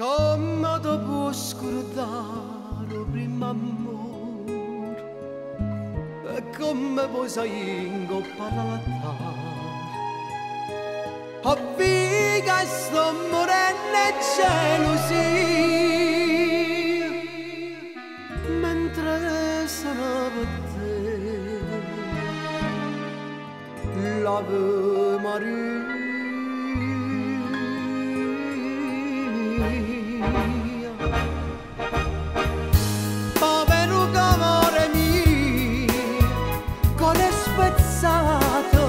Come dopo scordare il primo amore e come poi sei ingoppata alla terra. Ho visto che sto morendo e gelosia mentre sono per te. L'Ave Maria. Povero cuore mio, cuore spezzato,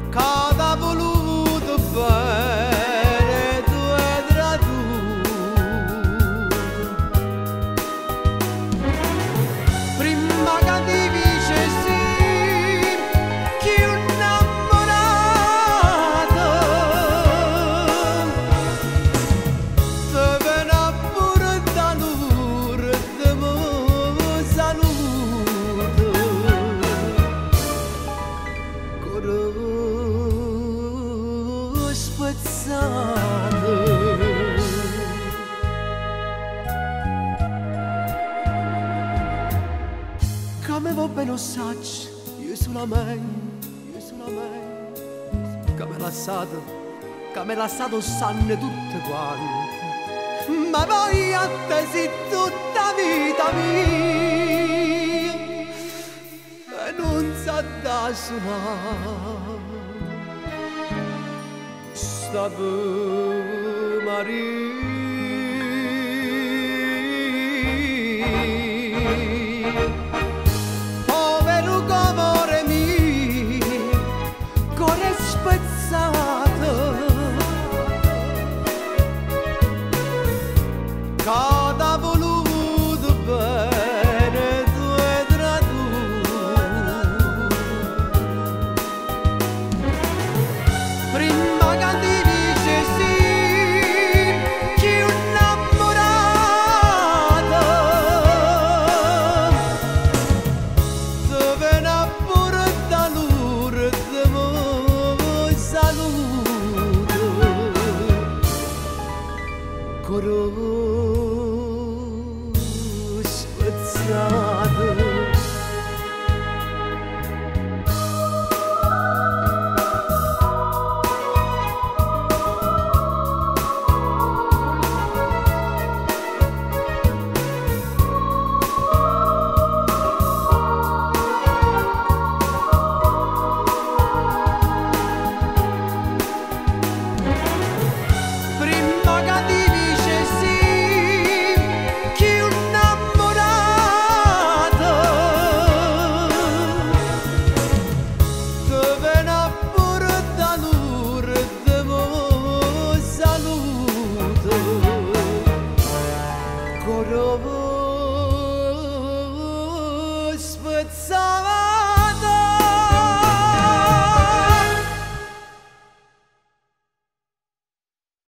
che t'ha voluto bene tu hai tradito. Prima che ti dicessi che come va bene saggio, io solamente, che mi lasciato sanno tutte quante, ma poi a te sei tutta vita mia e non sa da suonare. Ave Maria. Povero cuore mio, cuore spezzato, che t'ha voluto bene tu hai tradito. Prima che ti dicessi che innamorato te vena pure da Lourdes mo saluto coro spezzato.